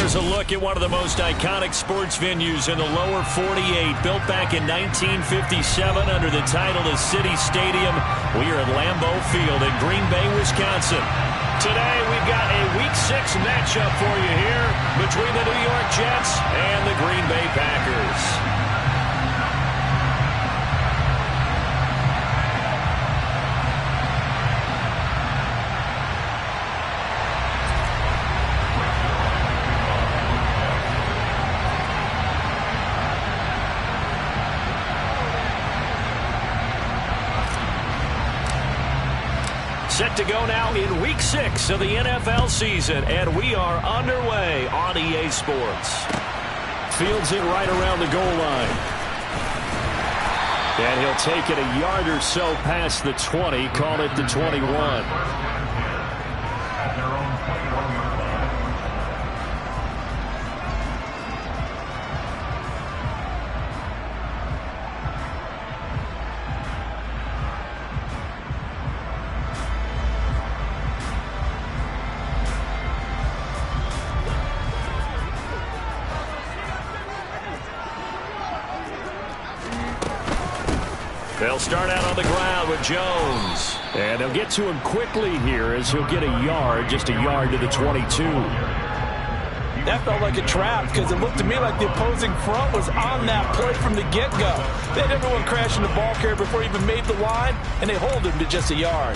Here's a look at one of the most iconic sports venues in the lower 48. Built back in 1957 under the title of City Stadium. We are at Lambeau Field in Green Bay, Wisconsin. Today we've got a Week 6 matchup for you here between the New York Jets and the Green Bay Packers. Set to go now in Week 6 of the NFL season, and we are underway on EA Sports. Fields it right around the goal line. And he'll take it a yard or so past the 20, call it the 21. They'll start out on the ground with Jones. And they'll get to him quickly here as he'll get a yard, just a yard to the 22. That felt like a trap because it looked to me like the opposing front was on that play from the get-go. They had everyone crashing the ball carrier before he even made the line, and they hold him to just a yard.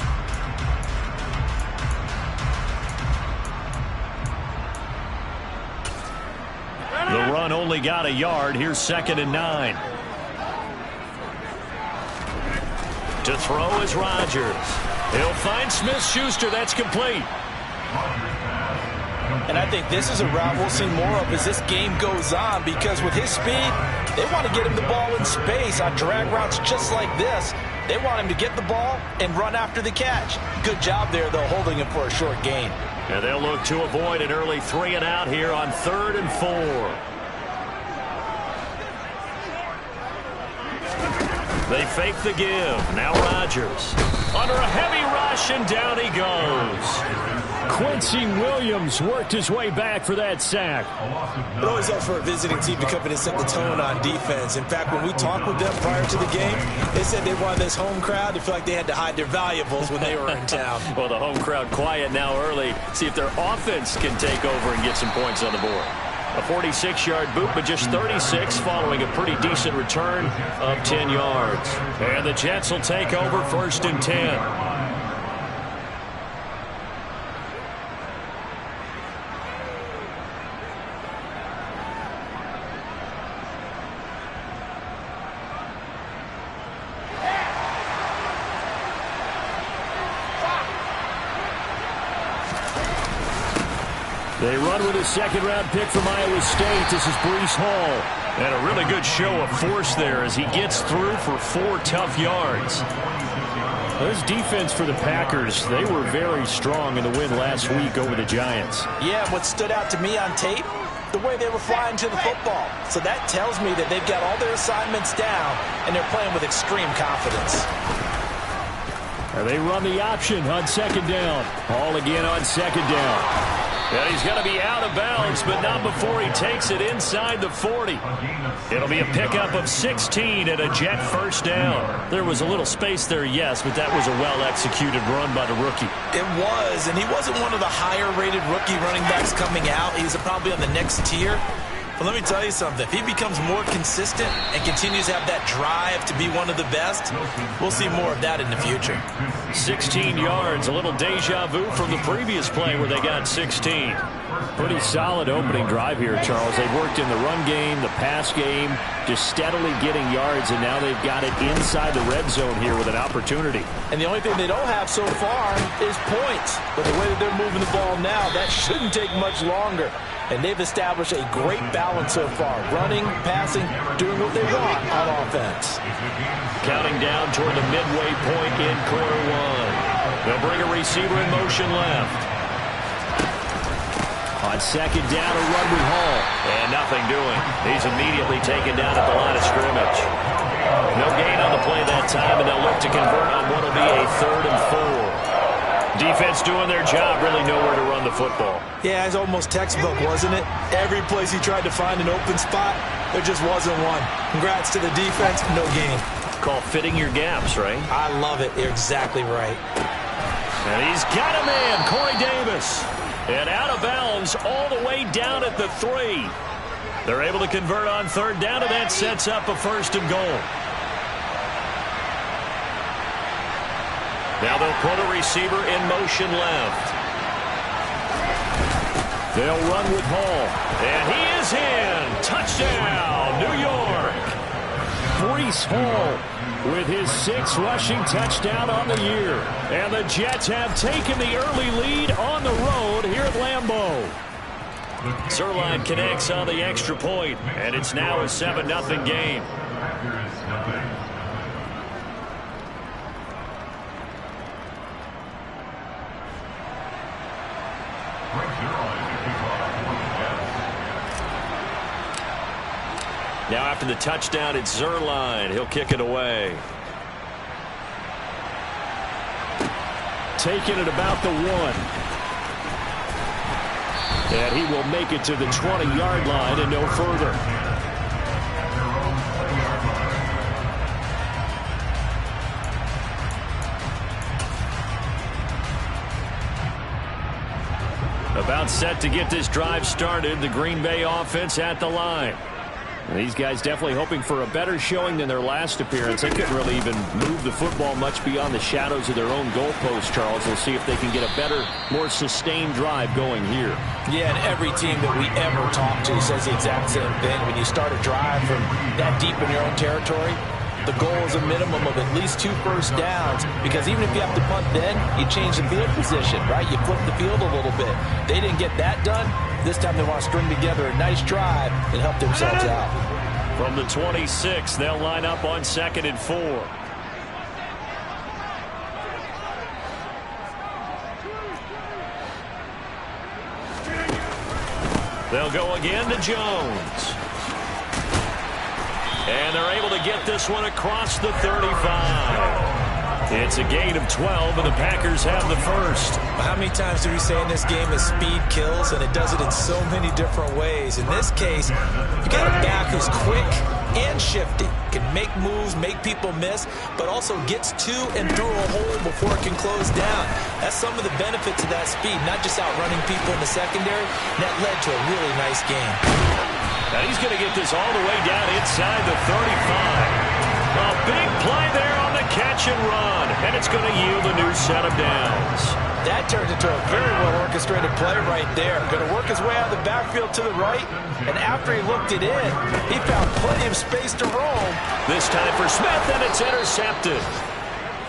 The run only got a yard. Here's 2nd and 9. To throw is Rodgers. He'll find Smith-Schuster. That's complete. And I think this is a route we'll see more of as this game goes on, because with his speed, they want to get him the ball in space on drag routes just like this. They want him to get the ball and run after the catch. Good job there, though, holding him for a short gain. And they'll look to avoid an early 3 and out here on 3rd and 4. They fake the give. Now Rodgers. Under a heavy rush, and down he goes. Quincy Williams worked his way back for that sack. It always helps for a visiting team to come in and set the tone on defense. In fact, when we talked with them prior to the game, they said they wanted this home crowd to feel like they had to hide their valuables when they were in town. Well, the home crowd quiet now early. See if their offense can take over and get some points on the board. A 46-yard boot, but just 36 following a pretty decent return of 10 yards. And the Jets will take over 1st and 10. They run with a 2nd-round pick from Iowa State. This is Breece Hall. And a really good show of force there as he gets through for 4 tough yards. This defense for the Packers, they were very strong in the win last week over the Giants. Yeah, what stood out to me on tape, the way they were flying to the football. So that tells me that they've got all their assignments down, and they're playing with extreme confidence. And they run the option on 2nd down. Hall again on 2nd down. And he's going to be out of bounds, but not before he takes it inside the 40. It'll be a pickup of 16 and a Jet 1st down. There was a little space there, yes, but that was a well-executed run by the rookie. It was, and he wasn't one of the higher-rated rookie running backs coming out. He's probably on the next tier. But let me tell you something. If he becomes more consistent and continues to have that drive to be one of the best, we'll see more of that in the future. 16 yards, a little deja vu from the previous play where they got 16. Pretty solid opening drive here, Charles. They've worked in the run game, the pass game, just steadily getting yards, and now they've got it inside the red zone here with an opportunity. And the only thing they don't have so far is points. But the way that they're moving the ball now, that shouldn't take much longer. And they've established a great balance so far. Running, passing, doing what they want on offense. Counting down toward the midway point in quarter 1. They'll bring a receiver in motion left. On 2nd down, a run with Hall. And nothing doing. He's immediately taken down at the line of scrimmage. No gain on the play that time, and they'll look to convert on what will be a 3rd and 4. Defense doing their job, really nowhere to run the football. Yeah, it's almost textbook, wasn't it? Every place he tried to find an open spot, there just wasn't one. Congrats to the defense, no gain. Call fitting your gaps, right? I love it. You're exactly right. And he's got a man, Corey Davis. And out of bounds all the way down at the 3. They're able to convert on third down, and that sets up a 1st and goal. Now they'll put a receiver in motion left. They'll run with Hall. And he is in. Touchdown, New York. Breece Hall with his 6th rushing touchdown on the year. And the Jets have taken the early lead on the road here at Lambeau. Zerline connects on the extra point, and it's now a 7-0 game. Now after the touchdown, it's Zerline. He'll kick it away. Taking it about the 1. And he will make it to the 20-yard line and no further. About set to get this drive started, the Green Bay offense at the line. And these guys definitely hoping for a better showing than their last appearance. They couldn't really even move the football much beyond the shadows of their own goalpost, Charles. We'll see if they can get a better, more sustained drive going here. Yeah, and every team that we ever talk to says the exact same thing. When you start a drive from that deep in your own territory, the goal is a minimum of at least 2 first downs, because even if you have to punt then, you change the field position, right? You flip the field a little bit. They didn't get that done. This time they want to string together a nice drive and help themselves out. From the 26, they'll line up on 2nd and 4. They'll go again to Jones. And they're able to get this one across the 35. It's a gain of 12, and the Packers have the first. How many times do we say in this game is speed kills, and it does it in so many different ways. In this case, you got a back who's quick and shifty, can make moves, make people miss, but also gets to and through a hole before it can close down. That's some of the benefits of that speed, not just outrunning people in the secondary. And that led to a really nice game. Now he's going to get this all the way down inside the 35. A big play there on the catch and run, and it's going to yield a new set of downs. That turned into a very well-orchestrated play right there. Going to work his way out of the backfield to the right, and after he looked it in, he found plenty of space to roam. This time for Smith, and it's intercepted.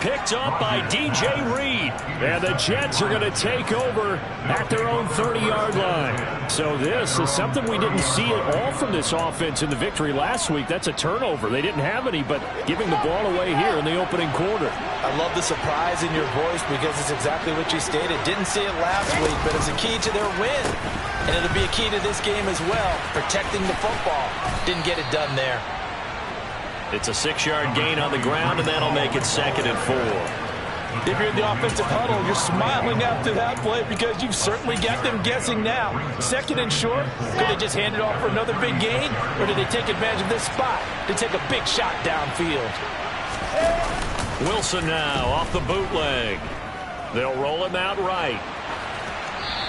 Picked up by D.J. Reed. And the Jets are going to take over at their own 30-yard line. So this is something we didn't see at all from this offense in the victory last week. That's a turnover. They didn't have any, but giving the ball away here in the opening quarter. I love the surprise in your voice, because it's exactly what you stated. Didn't see it last week, but it's a key to their win. And it'll be a key to this game as well, protecting the football. Didn't get it done there. It's a 6-yard gain on the ground, and that'll make it 2nd and 4. If you're in the offensive huddle, you're smiling after that play, because you've certainly got them guessing now. 2nd and short, could they just hand it off for another big gain, or did they take advantage of this spot to take a big shot downfield? Wilson now off the bootleg. They'll roll him out right.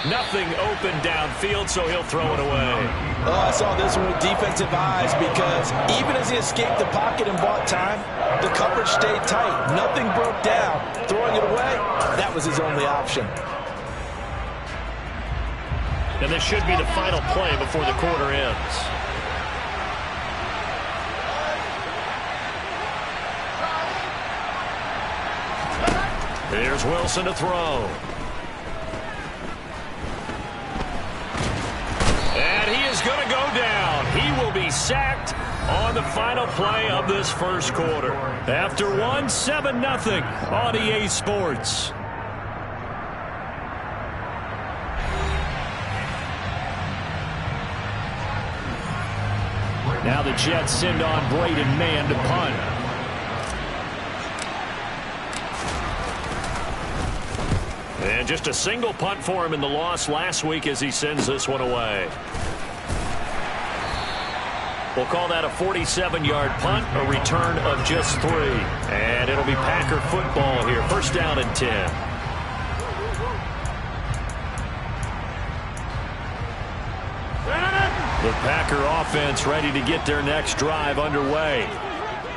Nothing open downfield, so he'll throw it away. Oh, I saw this one with defensive eyes, because even as he escaped the pocket and bought time, the coverage stayed tight. Nothing broke down. Throwing it away, that was his only option. And this should be the final play before the quarter ends. Here's Wilson to throw. And he is going to go down. He will be sacked on the final play of this first quarter. After 7-0 on EA Sports. Now the Jets send on Braden Mann to punt. And just a single punt for him in the loss last week as he sends this one away. We'll call that a 47-yard punt, a return of just 3. And it'll be Packer football here. First down and 10. The Packer offense ready to get their next drive underway.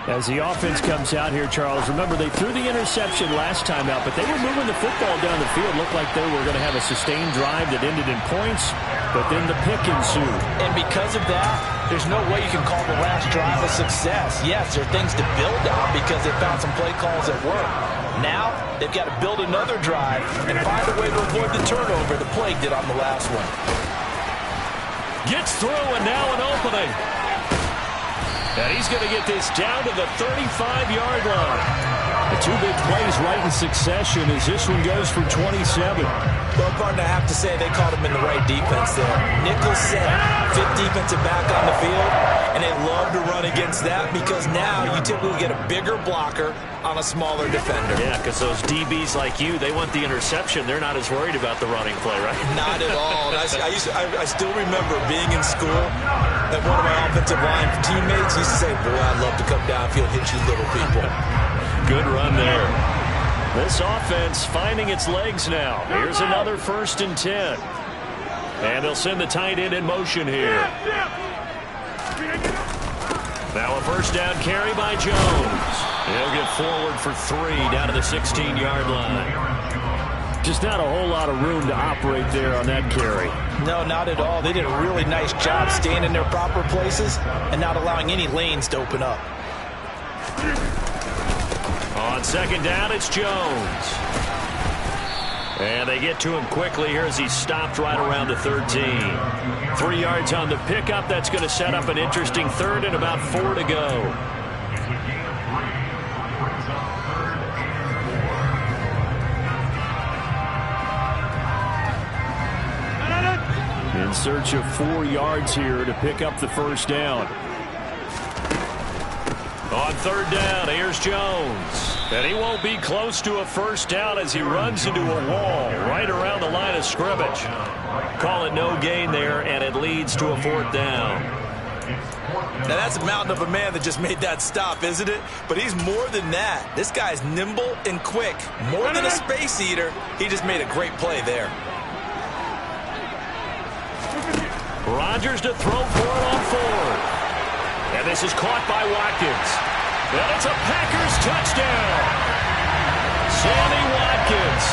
As the offense comes out here, Charles, remember they threw the interception last time out, but they were moving the football down the field. Looked like they were going to have a sustained drive that ended in points, but then the pick ensued. And because of that, there's no way you can call the last drive a success. Yes, there are things to build on because they found some play calls that work. Now, they've got to build another drive and find a way to avoid the turnover the Plague did on the last one. Gets through, and now an opening. And he's going to get this down to the 35-yard line. The two big plays right in succession as this one goes for 27. Well, partner, I have to say they caught him in the right defense there. Nickel set, fifth defensive back on the field, and they love to run against that because now you typically get a bigger blocker on a smaller defender. Yeah, because those DBs like you, they want the interception. They're not as worried about the running play, right? Not at all. And I still remember being in school that one of my offensive line teammates used to say, boy, I'd love to come downfield, hit you little people. Good run there. This offense finding its legs now. Here's another 1st and 10. And they'll send the tight end in motion here. Now a first down carry by Jones. He'll get forward for 3 down to the 16-yard line. Just not a whole lot of room to operate there on that carry. No, not at all. They did a really nice job staying in their proper places and not allowing any lanes to open up. On second down, it's Jones. And they get to him quickly here as he's stopped right around the 13. 3 yards on the pickup. That's going to set up an interesting 3rd and about 4 to go. In search of 4 yards here to pick up the first down. On third down, here's Jones. And he won't be close to a first down as he runs into a wall right around the line of scrimmage. Call it no gain there, and it leads to a 4th down. Now, that's a mountain of a man that just made that stop, isn't it? But he's more than that. This guy's nimble and quick. More than a space eater. He just made a great play there. Rodgers to throw for it on 4th. And this is caught by Watkins. And it's a Packers touchdown. Sammy Watkins,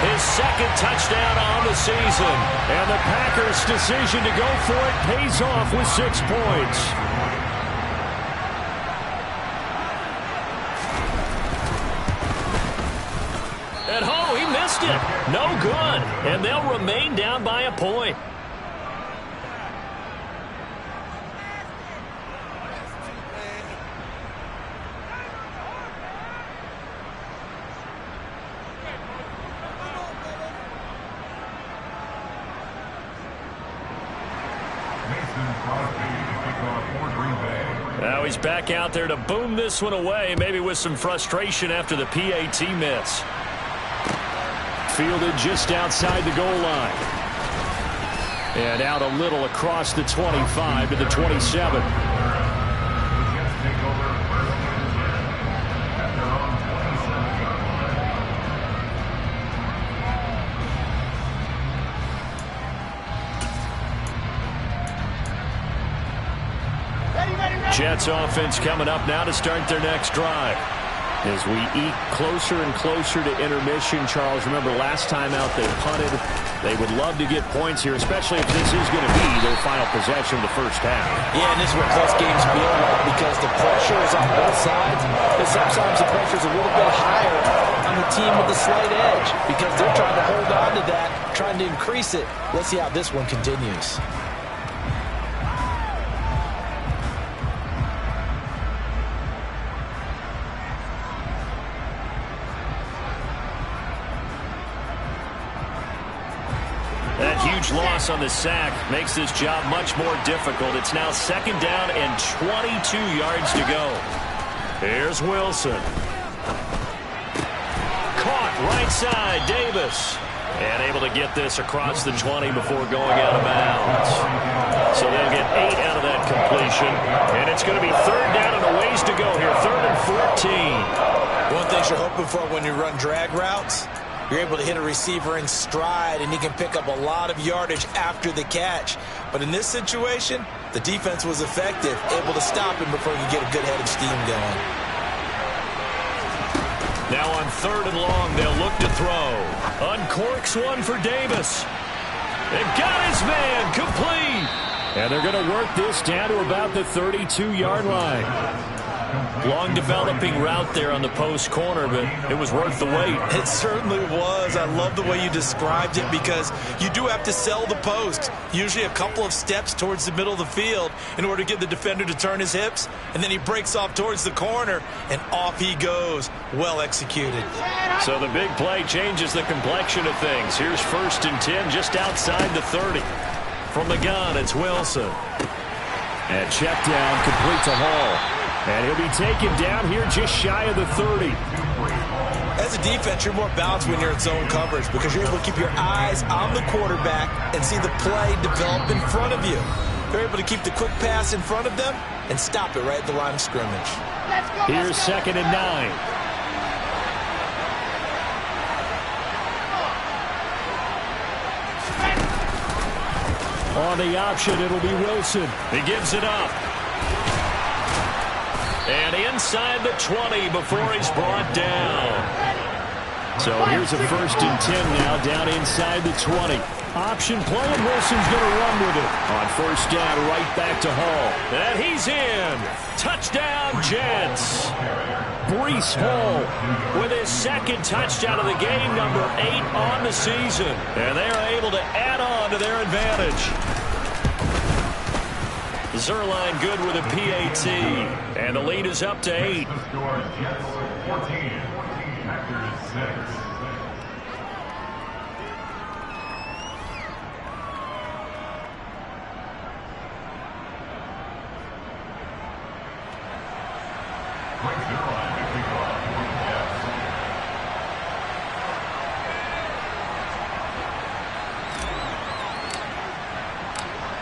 his 2nd touchdown on the season. And the Packers' decision to go for it pays off with 6 points. And he missed it. No good. And they'll remain down by a point. Now he's back out there to boom this one away, maybe with some frustration after the PAT miss. Fielded just outside the goal line. And out a little across the 25 to the 27. Jets offense coming up now to start their next drive. As we eke closer and closer to intermission, Charles, remember last time out they punted. They would love to get points here, especially if this is going to be their final possession of the first half. Yeah, and this is what close games feel like because the pressure is on both sides. But sometimes the pressure is a little bit higher on the team with the slight edge because they're trying to hold on to that, trying to increase it. Let's see how this one continues. That huge loss on the sack makes this job much more difficult. It's now 2nd down and 22 yards to go. Here's Wilson. Caught right inside, Davis. And able to get this across the 20 before going out of bounds. So they'll get 8 out of that completion. And it's going to be third down and a ways to go here. Third and 14. One thing you're hoping for when you run drag routes, you're able to hit a receiver in stride, and he can pick up a lot of yardage after the catch. But in this situation, the defense was effective, able to stop him before he could get a good head of steam going. Now on third and long, they'll look to throw. Uncorks one for Davis. They've got his man complete. And they're going to work this down to about the 32-yard line. Long developing route there on the post corner, but it was worth the wait. It certainly was. I love the way you described it because you do have to sell the post. Usually a couple of steps towards the middle of the field in order to get the defender to turn his hips, and then he breaks off towards the corner, and off he goes. Well executed. So the big play changes the complexion of things. Here's first and 10 just outside the 30. From the gun, it's Wilson. And check down, complete to Hall. And he'll be taken down here just shy of the 30. As a defense, you're more balanced when you're in zone coverage because you're able to keep your eyes on the quarterback and see the play develop in front of you. You're able to keep the quick pass in front of them and stop it right at the line of scrimmage. Here's second and 9. On the option, it'll be Wilson. He gives it up. And inside the 20 before he's brought down. So here's a first and 10 now down inside the 20. Option play, and Wilson's going to run with it. On first down, right back to Hall. And he's in. Touchdown, Jets. Breece Hall with his second touchdown of the game, number 8 on the season. And they are able to add on to their advantage. Zerline good with a PAT. And the lead is up to 8.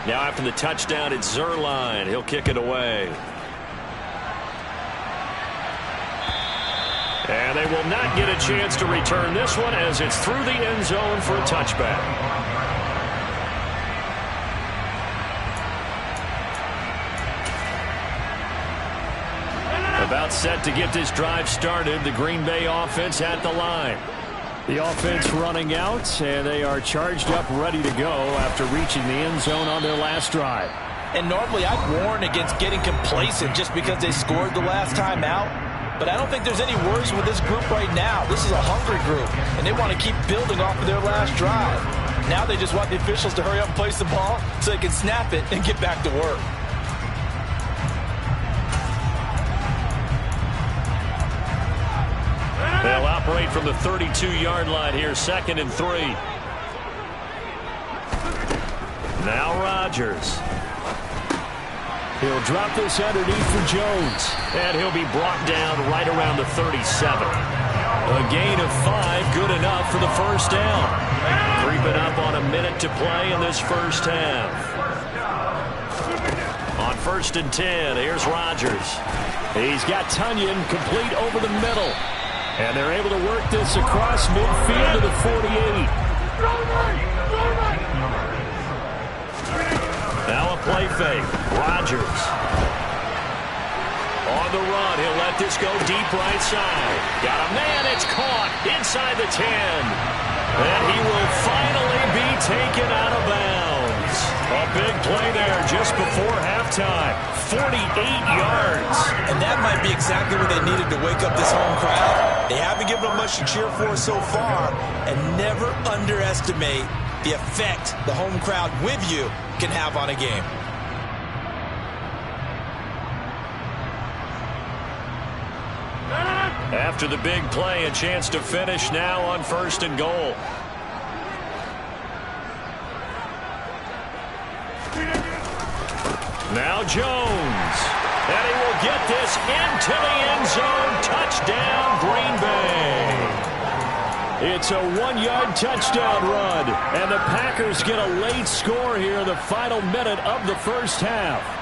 Now after the touchdown, it's Zerline. He'll kick it away. And they will not get a chance to return this one as it's through the end zone for a touchback. About set to get this drive started. The Green Bay offense at the line. The offense running out, and they are charged up, ready to go after reaching the end zone on their last drive. And normally I'd warn against getting complacent just because they scored the last time out. But I don't think there's any worries with this group right now. This is a hungry group, and they want to keep building off of their last drive. Now they just want the officials to hurry up and place the ball so they can snap it and get back to work. They'll operate from the 32-yard line here, second and 3. Now Rodgers. He'll drop this underneath for Jones. And he'll be brought down right around the 37. A gain of 5, good enough for the first down. Creeping up on a minute to play in this first half. On first and 10, here's Rodgers. He's got Tunyon complete over the middle. And they're able to work this across midfield to the 48. Now a play fake. Rodgers. On the run, he'll let this go deep right side. Got a man, it's caught inside the 10. And he will finally be taken out of bounds. A big play there just before halftime. 48 yards. And that might be exactly what they needed to wake up this home crowd. They haven't given them much to cheer for so far. And never underestimate the effect the home crowd with you can have on a game. After the big play, a chance to finish now on first and goal. Now Jones. And he will get this into the end zone. Touchdown, Green Bay. It's a 1-yard touchdown run. And the Packers get a late score here in the final minute of the first half.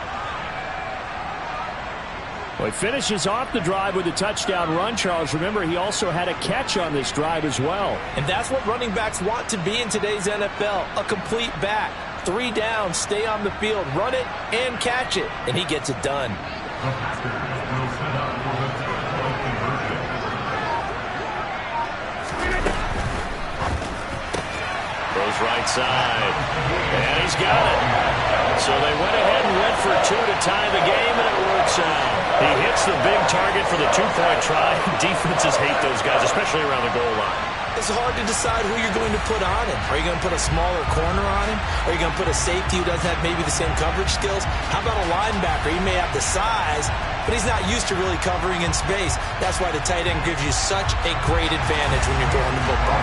Well, he finishes off the drive with a touchdown run, Charles. Remember, he also had a catch on this drive as well. And that's what running backs want to be in today's NFL, a complete back. 3 down, stay on the field, run it, and catch it. And he gets it done. Goes right side. And he's got it. So they went ahead and went for 2 to tie the game, and it works out. He hits the big target for the 2-point try. Defenses hate those guys, especially around the goal line. It's hard to decide who you're going to put on him. Are you going to put a smaller corner on him? Are you going to put a safety who doesn't have maybe the same coverage skills? How about a linebacker? He may have the size, but he's not used to really covering in space. That's why the tight end gives you such a great advantage when you're throwing the football.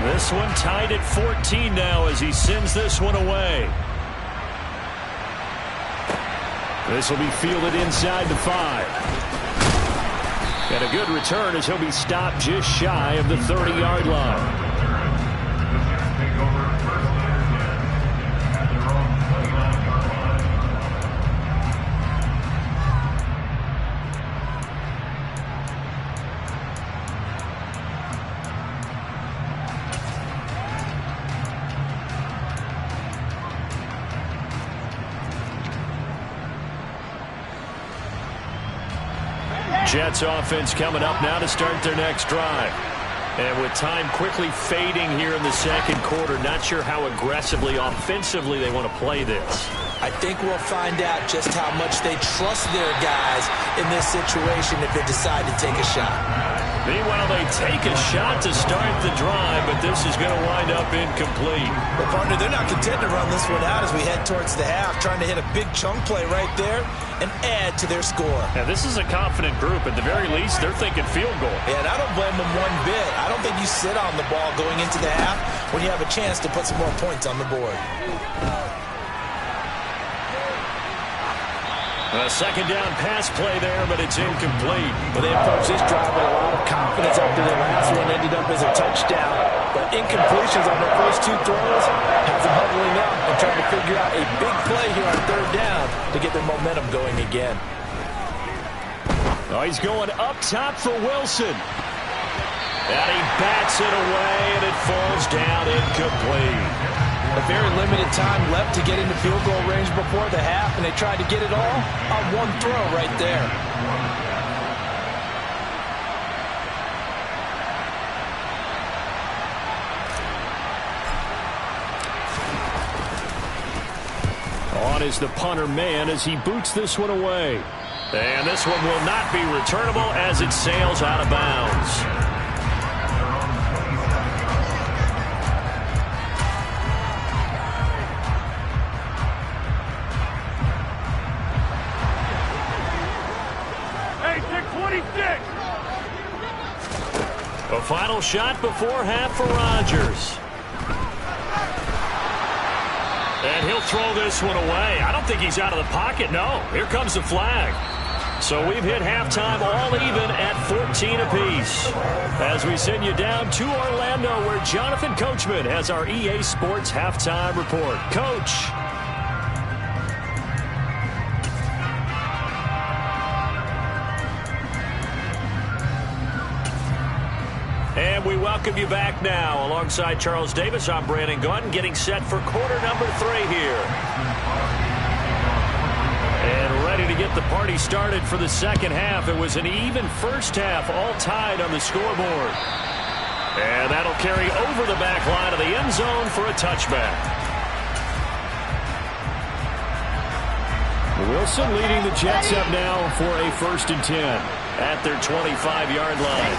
This one tied at 14 now as he sends this one away. This will be fielded inside the 5. And a good return as he'll be stopped just shy of the 30-yard line. Jets offense coming up now to start their next drive. And with time quickly fading here in the second quarter, not sure how aggressively, offensively they want to play this. I think we'll find out just how much they trust their guys in this situation if they decide to take a shot. Meanwhile, they take a shot to start the drive, but this is going to wind up incomplete. Well, partner, they're not content to run this one out as we head towards the half, trying to hit a big chunk play right there and add to their score. Yeah, this is a confident group. At the very least, they're thinking field goal. Yeah, and I don't blame them one bit. I don't think you sit on the ball going into the half when you have a chance to put some more points on the board. A second down pass play there, but it's incomplete. Well, they approached this drive with a lot of confidence after their last one ended up as a touchdown. But incompletions on their first 2 throws has them huddling up and trying to figure out a big play here on 3rd down to get their momentum going again. Oh, he's going up top for Wilson. And he bats it away, and it falls down incomplete. A very limited time left to get into field goal range before the half, and they tried to get it all on one throw right there. On is the punter man as he boots this one away. And this one will not be returnable as it sails out of bounds. A final shot before half for Rodgers. And he'll throw this one away. I don't think he's out of the pocket, no. Here comes the flag. So we've hit halftime all even at 14 apiece. As we send you down to Orlando, where Jonathan Coachman has our EA Sports halftime report. Coach. And we welcome you back now. Alongside Charles Davis, I'm Brandon Gunn, getting set for quarter number 3 here. And ready to get the party started for the second half. It was an even first half, all tied on the scoreboard. And that'll carry over the back line of the end zone for a touchback. Wilson leading the Jets up now for a 1st and 10 at their 25-yard line.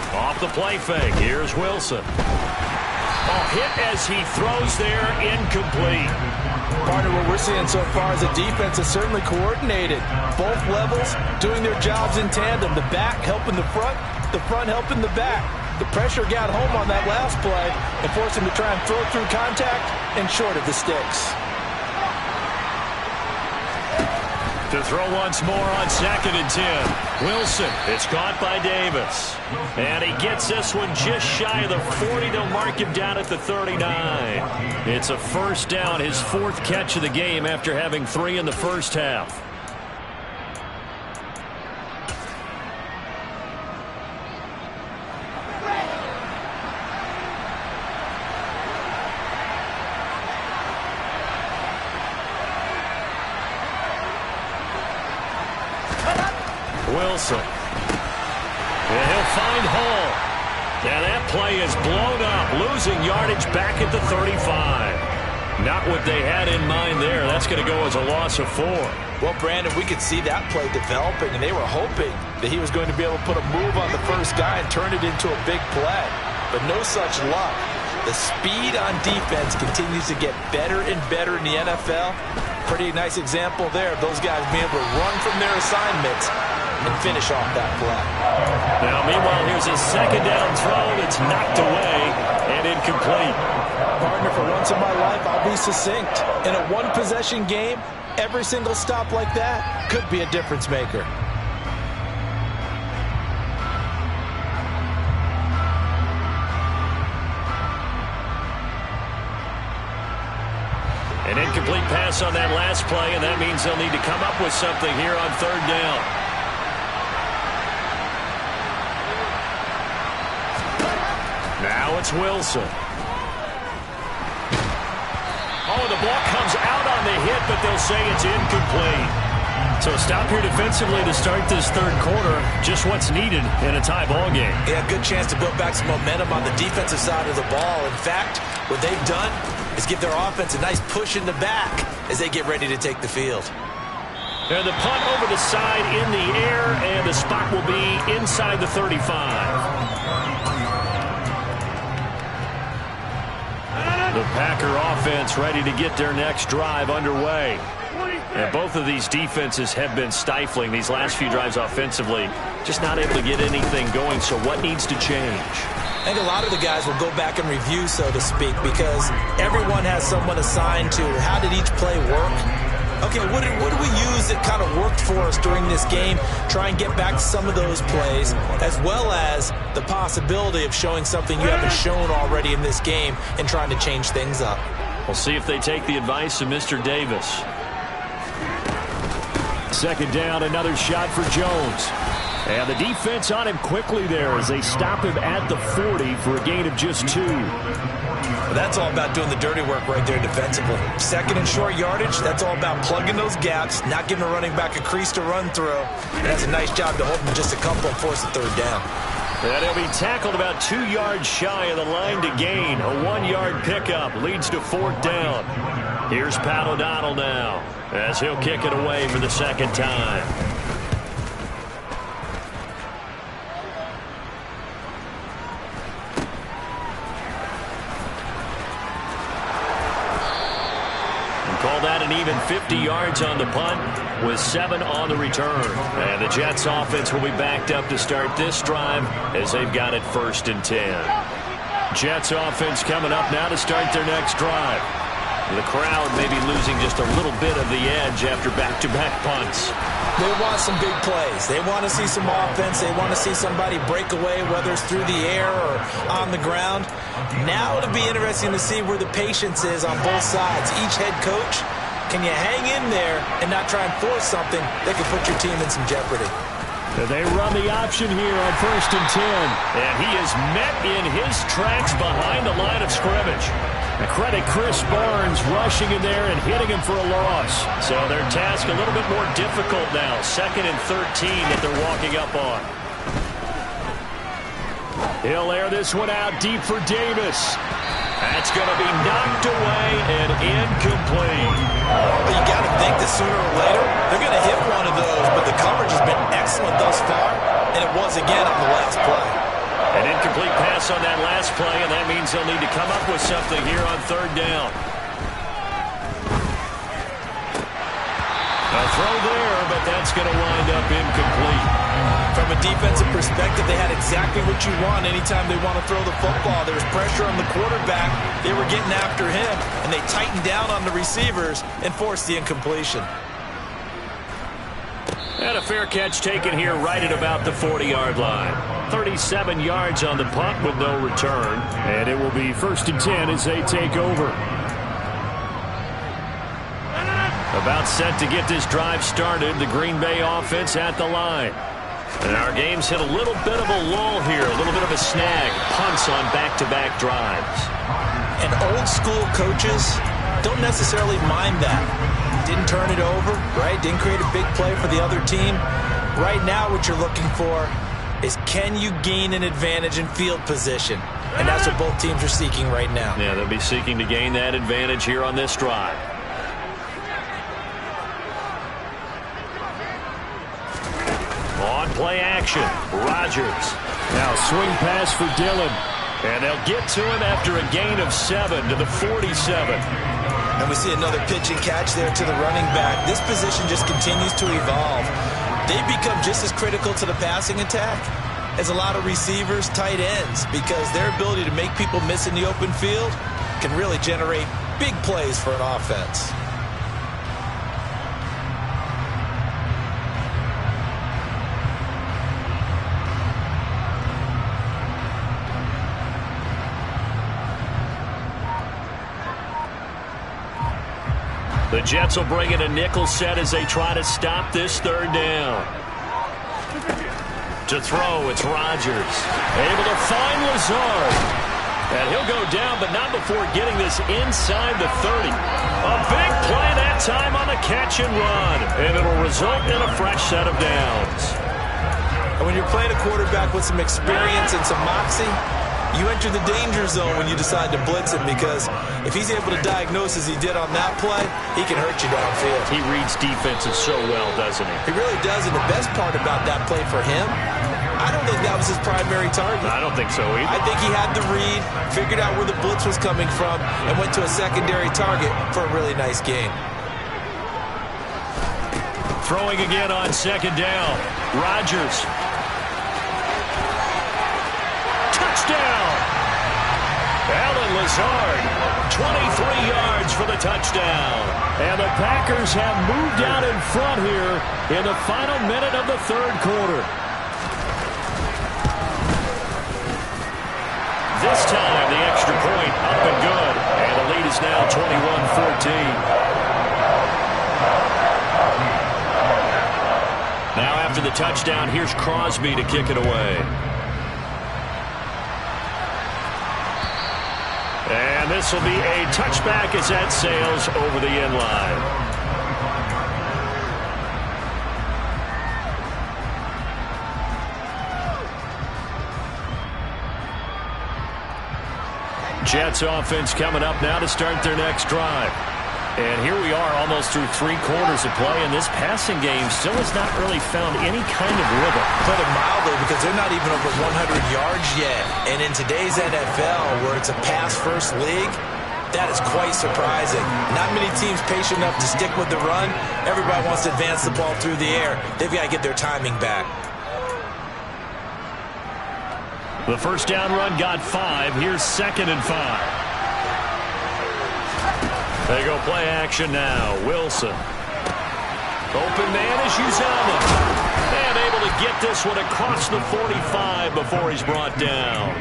Off the play fake, here's Wilson. Hit as he throws there, incomplete. Partner, what we're seeing so far is the defense is certainly coordinated. Both levels doing their jobs in tandem. The back helping the front helping the back. The pressure got home on that last play and forced him to try and throw through contact and short of the sticks. To throw once more on 2nd and 10. Wilson, it's caught by Davis. And he gets this one just shy of the 40. They'll mark him down at the 39. It's a first down, his 4th catch of the game after having 3 in the first half. Wilson. And he'll find Hall. And that play is blown up, losing yardage back at the 35. Not what they had in mind there. That's going to go as a loss of 4. Well, Brandon, we could see that play developing, and they were hoping that he was going to be able to put a move on the first guy and turn it into a big play. But no such luck. The speed on defense continues to get better and better in the NFL. Pretty nice example there of those guys being able to run from their assignments and finish off that play. Now, meanwhile, here's a 2nd down throw. It's knocked away and incomplete. Partner, for once in my life, I'll be succinct. In a one-possession game, every single stop like that could be a difference maker. An incomplete pass on that last play, and that means they'll need to come up with something here on 3rd down. Now it's Wilson. Oh, the ball comes out on the hit, but they'll say it's incomplete. So a stop here defensively to start this 3rd quarter. Just what's needed in a tie ball game. Yeah, good chance to build back some momentum on the defensive side of the ball. In fact, what they've done is give their offense a nice push in the back as they get ready to take the field. And the punt over the side in the air, and the spot will be inside the 35. The Packer offense ready to get their next drive underway. And both of these defenses have been stifling these last few drives offensively. Just not able to get anything going, so what needs to change? I think a lot of the guys will go back and review, so to speak, because everyone has someone assigned to how did each play work. Okay, what do we use that kind of worked for us during this game? Try and get back to some of those plays, as well as the possibility of showing something you haven't shown already in this game and trying to change things up. We'll see if they take the advice of Mr. Davis. 2nd down, another shot for Jones. And the defense on him quickly there as they stop him at the 40 for a gain of just 2. Well, that's all about doing the dirty work right there defensively. 2nd and short yardage, that's all about plugging those gaps, not giving a running back a crease to run through. And that's a nice job to hold him just a couple and force the 3rd down. And he'll be tackled about 2 yards shy of the line to gain. A 1-yard pickup leads to 4th down. Here's Pat O'Donnell now as he'll kick it away for the 2nd time. Call that an even 50 yards on the punt with 7 on the return. And the Jets offense will be backed up to start this drive as they've got it 1st and 10. Jets offense coming up now to start their next drive. The crowd may be losing just a little bit of the edge after back-to-back punts. They want some big plays. They want to see some offense. They want to see somebody break away, whether it's through the air or on the ground. Now it'll be interesting to see where the patience is on both sides. Each head coach, can you hang in there and not try and force something that could put your team in some jeopardy? They run the option here on 1st and 10. And he is met in his tracks behind the line of scrimmage. Credit Chris Barnes rushing in there and hitting him for a loss. So their task a little bit more difficult now. 2nd and 13 that they're walking up on. He'll air this one out deep for Davis. That's going to be knocked away and incomplete. Well, you got to think that sooner or later they're going to hit one of those, but the coverage has been excellent thus far, and it was again on the last play. An incomplete pass on that last play, and that means they'll need to come up with something here on 3rd down. A throw there, but that's going to wind up incomplete. From a defensive perspective, they had exactly what you want anytime they want to throw the football. There was pressure on the quarterback. They were getting after him, and they tightened down on the receivers and forced the incompletion. And a fair catch taken here right at about the 40-yard line. 37 yards on the punt with no return. And it will be 1st and 10 as they take over. About set to get this drive started. The Green Bay offense at the line. And our game's hit a little bit of a lull here. A little bit of a snag. Punts on back-to-back drives. And old-school coaches don't necessarily mind that. Didn't turn it over, right? Didn't create a big play for the other team. Right now what you're looking for is, can you gain an advantage in field position? And that's what both teams are seeking right now. Yeah, they'll be seeking to gain that advantage here on this drive. On play action, Rodgers. Now swing pass for Dillon. And they'll get to him after a gain of 7 to the 47. And we see another pitch and catch there to the running back. This position just continues to evolve. They become just as critical to the passing attack as a lot of receivers, tight ends, because their ability to make people miss in the open field can really generate big plays for an offense. The Jets will bring in a nickel set as they try to stop this 3rd down. To throw, it's Rodgers. Able to find Lazard. And he'll go down, but not before getting this inside the 30. A big play that time on the catch and run. And it'll result in a fresh set of downs. And when you're playing a quarterback with some experience and some moxie, you enter the danger zone when you decide to blitz him, because if he's able to diagnose as he did on that play, he can hurt you downfield. He reads defenses so well, doesn't he? He really does, and the best part about that play for him, I don't think that was his primary target. I don't think so either. I think he had the read, figured out where the blitz was coming from, and went to a secondary target for a really nice game. Throwing again on 2nd down. Rodgers. Touchdown! Alan Lazard, 23 yards for the touchdown. And the Packers have moved out in front here in the final minute of the 3rd quarter. This time, the extra point up and good. And the lead is now 21-14. Now after the touchdown, here's Crosby to kick it away. And this will be a touchback as that sails over the end line. Jets offense coming up now to start their next drive. And here we are almost through 3 quarters of play, and this passing game still has not really found any kind of rhythm. Put it mildly, because they're not even over 100 yards yet. And in today's NFL, where it's a pass-first league, that is quite surprising. Not many teams patient enough to stick with the run. Everybody wants to advance the ball through the air. They've got to get their timing back. The first down run got 5. Here's 2nd and 5. They go play action now. Wilson. Open man is Uzama. And able to get this one across the 45 before he's brought down.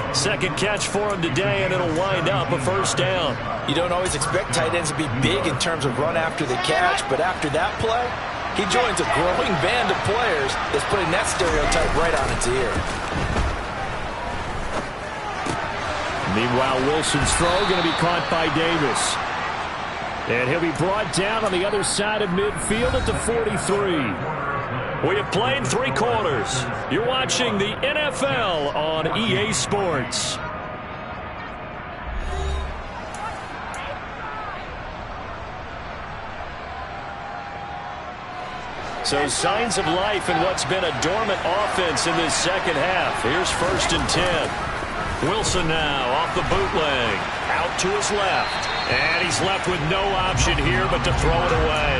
2nd catch for him today, and it'll wind up a 1st down. You don't always expect tight ends to be big in terms of run after the catch, but after that play, he joins a growing band of players that's putting that stereotype right on its ear. Meanwhile, Wilson's throw going to be caught by Davis. And he'll be brought down on the other side of midfield at the 43. We have played 3 quarters. You're watching the NFL on EA Sports. So signs of life in what's been a dormant offense in this 2nd half. Here's 1st and 10. Wilson now off the bootleg. Out to his left. And he's left with no option here but to throw it away.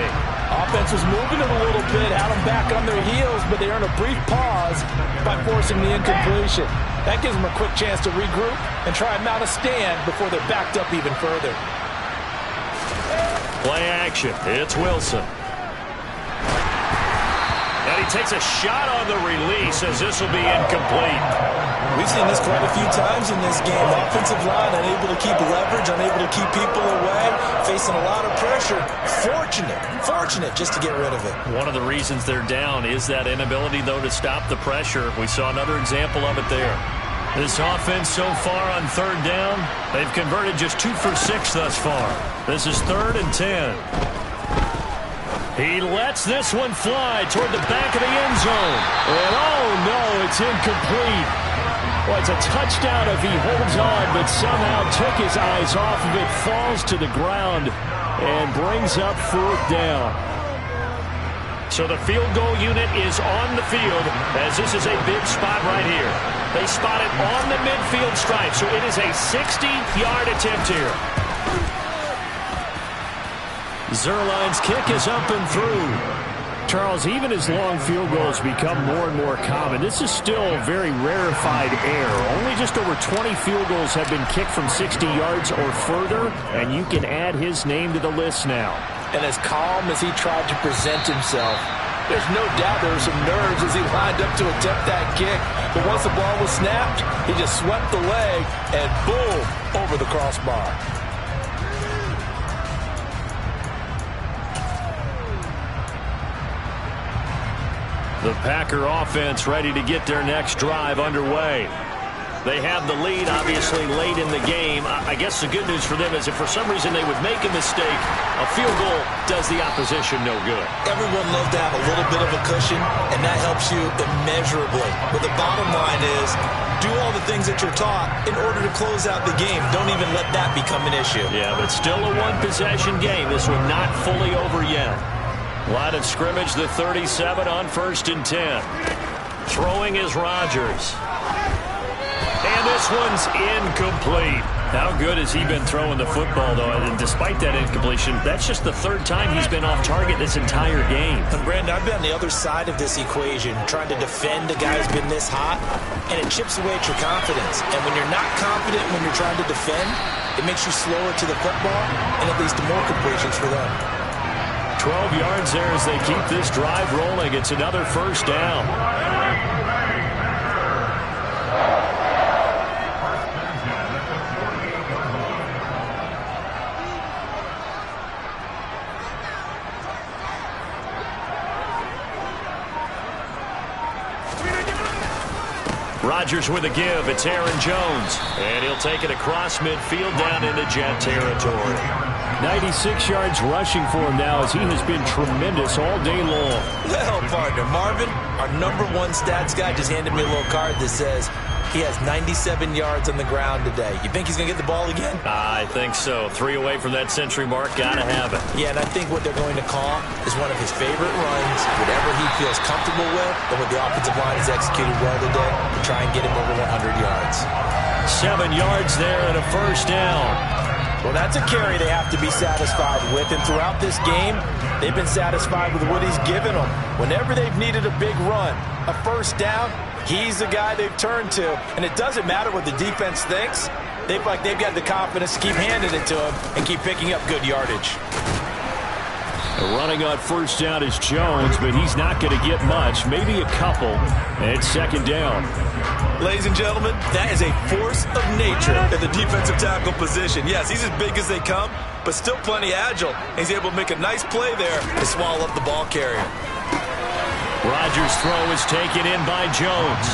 Offense was moving it a little bit, had them back on their heels, but they earned a brief pause by forcing the incompletion. That gives them a quick chance to regroup and try and mount a stand before they're backed up even further. Play action. It's Wilson. And he takes a shot on the release as this will be incomplete. We've seen this quite a few times in this game. Offensive line unable to keep leverage, unable to keep people away, facing a lot of pressure. Fortunate just to get rid of it. One of the reasons they're down is that inability, though, to stop the pressure. We saw another example of it there. This offense so far on third down, they've converted just 2 for 6 thus far. This is 3rd and 10. He lets this one fly toward the back of the end zone. And oh no, it's incomplete. Well, it's a touchdown if he holds on, but somehow took his eyes off of it, falls to the ground, and brings up 4th down. So the field goal unit is on the field, as this is a big spot right here. They spot it on the midfield stripe, so it is a 60-yard attempt here. Zerline's kick is up and through. Charles, even as long field goals become more and more common, this is still very rarefied air. Only just over 20 field goals have been kicked from 60 yards or further, and you can add his name to the list now. And as calm as he tried to present himself, there's no doubt there were some nerves as he lined up to attempt that kick. But once the ball was snapped, he just swept the leg and boom, over the crossbar. The Packer offense ready to get their next drive underway. They have the lead, obviously, late in the game. I guess the good news for them is if for some reason they would make a mistake, a field goal does the opposition no good. Everyone loves to have a little bit of a cushion, and that helps you immeasurably. But the bottom line is, do all the things that you're taught in order to close out the game. Don't even let that become an issue. Yeah, but still a one-possession game. This one not fully over yet. Line of scrimmage, the 37 on 1st and 10. Throwing is Rodgers. And this one's incomplete. How good has he been throwing the football, though? And despite that incompletion, that's just the 3rd time he's been off target this entire game. And Brandon, I've been on the other side of this equation, trying to defend a guy who's been this hot, and it chips away at your confidence. And when you're not confident when you're trying to defend, it makes you slower to the football, and it leads to more completions for them. 12 yards there as they keep this drive rolling. It's another 1st down. Rodgers with a give. It's Aaron Jones. And he'll take it across midfield down into Jet territory. 96 yards rushing for him now as he has been tremendous all day long. Well, partner, Marvin, our #1 stats guy just handed me a little card that says he has 97 yards on the ground today. You think he's going to get the ball again? I think so. 3 away from that century mark. Got to have it. Yeah, and I think what they're going to call is one of his favorite runs, whatever he feels comfortable with, and what the offensive line has executed well today to try and get him over 100 yards. 7 yards there and a 1st down. Well, that's a carry they have to be satisfied with. And throughout this game, they've been satisfied with what he's given them. Whenever they've needed a big run, a 1st down, he's the guy they've turned to. And it doesn't matter what the defense thinks. They've got the confidence to keep handing it to him and keep picking up good yardage. Running on 1st down is Jones, but he's not going to get much, maybe a couple. And it's 2nd down. Ladies and gentlemen, that is a force of nature in the defensive tackle position. Yes, he's as big as they come, but still plenty agile. He's able to make a nice play there to swallow up the ball carrier. Rodgers' throw is taken in by Jones.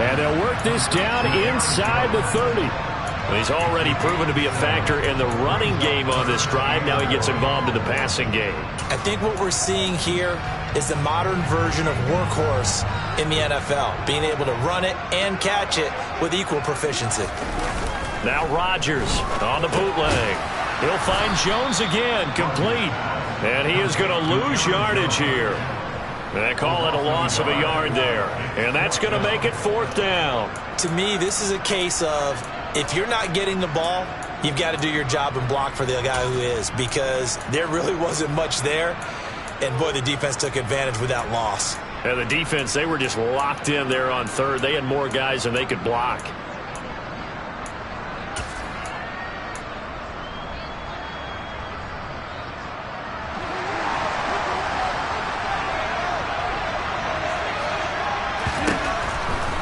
And they'll work this down inside the 30. He's already proven to be a factor in the running game on this drive. Now he gets involved in the passing game. I think what we're seeing here is the modern version of workhorse in the NFL, being able to run it and catch it with equal proficiency. Now Rodgers on the bootleg. He'll find Jones again, complete. And he is going to lose yardage here. They call it a loss of a yard there. And that's going to make it 4th down. To me, this is a case of if you're not getting the ball, you've got to do your job and block for the guy who is, because there really wasn't much there. And, boy, the defense took advantage with that loss. And the defense, they were just locked in there on 3rd. They had more guys than they could block.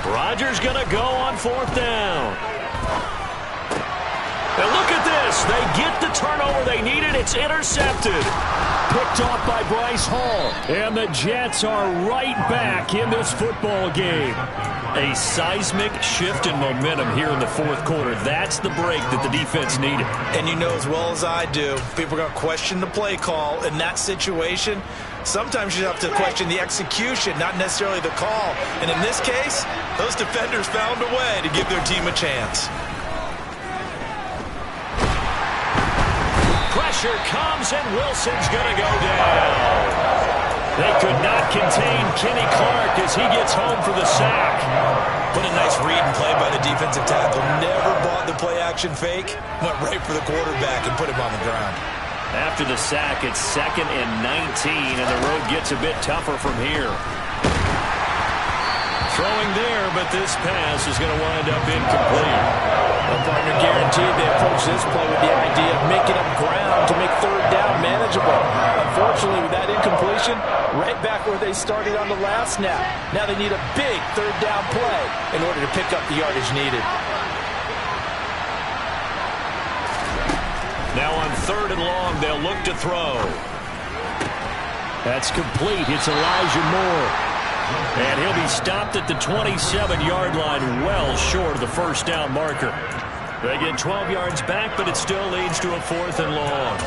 Rodgers going to go on 4th down. And look at this. They get the turnover they needed. It's intercepted. Picked off by Bryce Hall. And the Jets are right back in this football game. A seismic shift in momentum here in the 4th quarter. That's the break that the defense needed. And you know as well as I do, people are going to question the play call in that situation. Sometimes you have to question the execution, not necessarily the call. And in this case, those defenders found a way to give their team a chance. Pressure comes, and Wilson's going to go down. They could not contain Kenny Clark as he gets home for the sack. What a nice read and play by the defensive tackle. Never bought the play-action fake. Went right for the quarterback and put him on the ground. After the sack, it's 2nd and 19, and the road gets a bit tougher from here. Throwing there, but this pass is going to wind up incomplete. Well, partner, guaranteed they approach this play with the idea of making up ground to make 3rd down manageable. Unfortunately, with that incompletion, right back where they started on the last snap. Now they need a big 3rd down play in order to pick up the yardage needed. Now on 3rd and long, they'll look to throw. That's complete. It's Elijah Moore. And he'll be stopped at the 27-yard line, well short of the 1st down marker. They get 12 yards back, but it still leads to a 4th and long.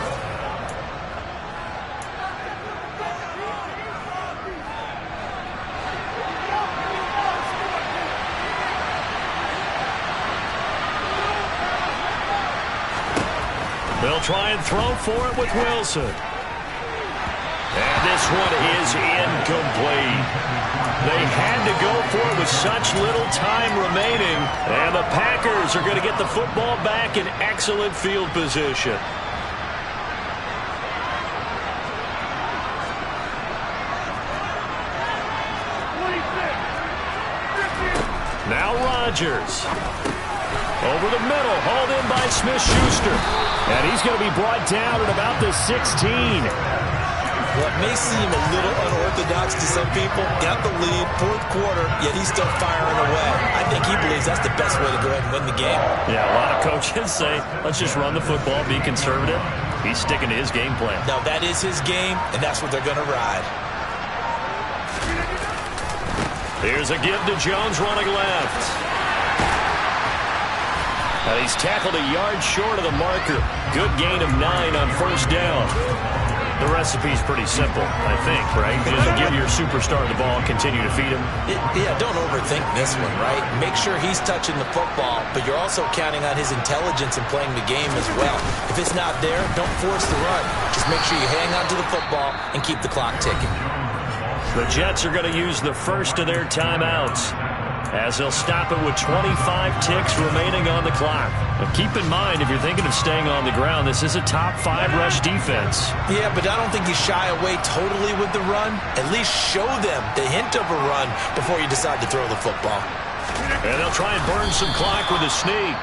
They'll try and throw for it with Wilson. And this one is incomplete. They had to go for it with such little time remaining. And the Packers are going to get the football back in excellent field position. Now Rodgers. Over the middle, hauled in by Smith-Schuster. And he's going to be brought down at about the 16. What may seem a little unorthodox to some people, got the lead, 4th quarter, yet he's still firing away. I think he believes that's the best way to go ahead and win the game. Yeah, a lot of coaches say, let's just run the football, be conservative. He's sticking to his game plan. No, that is his game, and that's what they're going to ride. Here's a give to Jones running left. And he's tackled a yard short of the marker. Good gain of 9 on 1st down. The recipe's pretty simple, I think, right? Just give your superstar the ball, continue to feed him. Yeah, don't overthink this one, right? Make sure he's touching the football, but you're also counting on his intelligence in playing the game as well. If it's not there, don't force the run. Just make sure you hang on to the football and keep the clock ticking. The Jets are going to use the first of their timeouts, as they'll stop it with 25 ticks remaining on the clock. Now keep in mind, if you're thinking of staying on the ground, this is a top 5 rush defense. Yeah, but I don't think you shy away totally with the run. At least show them the hint of a run before you decide to throw the football. And they'll try and burn some clock with a sneak.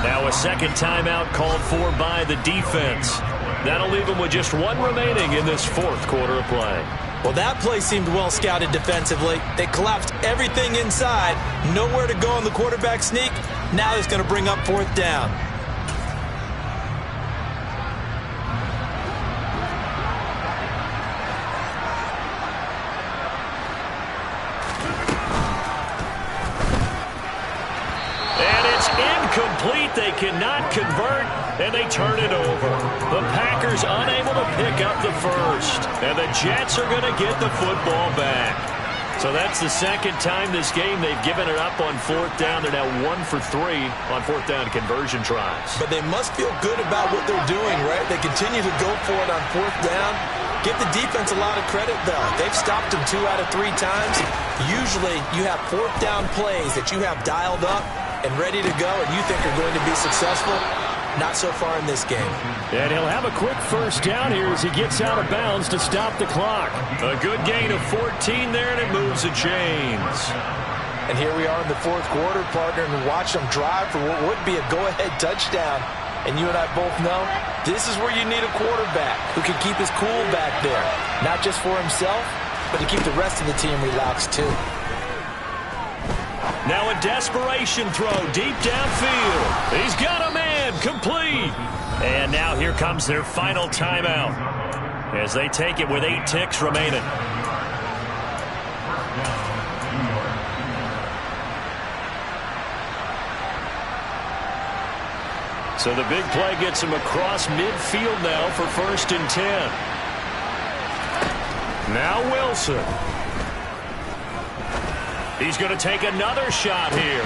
Now a second timeout called for by the defense. That'll leave them with just 1 remaining in this 4th quarter of play. Well, that play seemed well scouted defensively. They collapsed everything inside. Nowhere to go on the quarterback sneak. Now it's going to bring up 4th down. And it's incomplete. They cannot convert, and they turn it over. The Packers unable to pick up the first, and the Jets are going to get the football back. So that's the second time this game they've given it up on 4th down. They're now 1 for 3 on 4th down conversion tries. But they must feel good about what they're doing, right? They continue to go for it on 4th down. Give the defense a lot of credit, though. They've stopped them 2 out of 3 times. Usually you have 4th down plays that you have dialed up and ready to go and you think are going to be successful. Not so far in this game. And he'll have a quick first down here as he gets out of bounds to stop the clock. A good gain of 14 there, and it moves the chains. And here we are in the 4th quarter, partner, and watch them drive for what would be a go-ahead touchdown. And you and I both know this is where you need a quarterback who can keep his cool back there. Not just for himself, but to keep the rest of the team relaxed too. Now a desperation throw deep downfield. He's got a man, complete. And now here comes their final timeout as they take it with 8 ticks remaining. So the big play gets him across midfield now for 1st and 10. Now Wilson. He's going to take another shot here.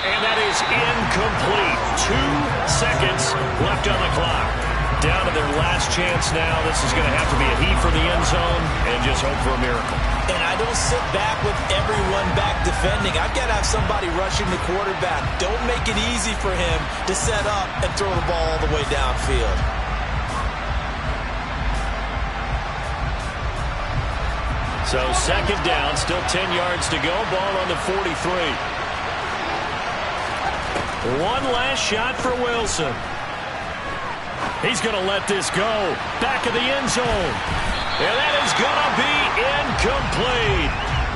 And that is incomplete. 2 seconds left on the clock. Down to their last chance now. This is going to have to be a heave for the end zone and just hope for a miracle. And I don't sit back with everyone back defending. I've got to have somebody rushing the quarterback. Don't make it easy for him to set up and throw the ball all the way downfield. So 2nd down, still 10 yards to go. Ball on the 43. One last shot for Wilson. He's going to let this go. Back of the end zone. And that is going to be incomplete.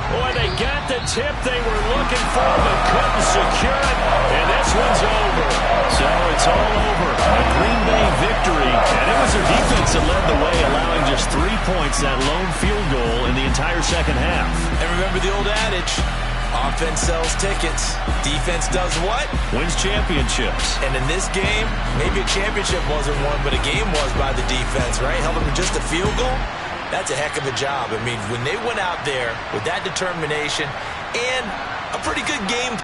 Boy, they got the tip they were looking for, but couldn't secure it. And this one's over. So it's all over. A Green Bay victory. And it was their defense that led the way, allowing just 3 points, that lone field goal in the entire second half. And remember the old adage, offense sells tickets. Defense does what? Wins championships. And in this game, maybe a championship wasn't won, but a game was by the defense, right? Held them to just a field goal. That's a heck of a job. I mean, when they went out there with that determination and a pretty good game.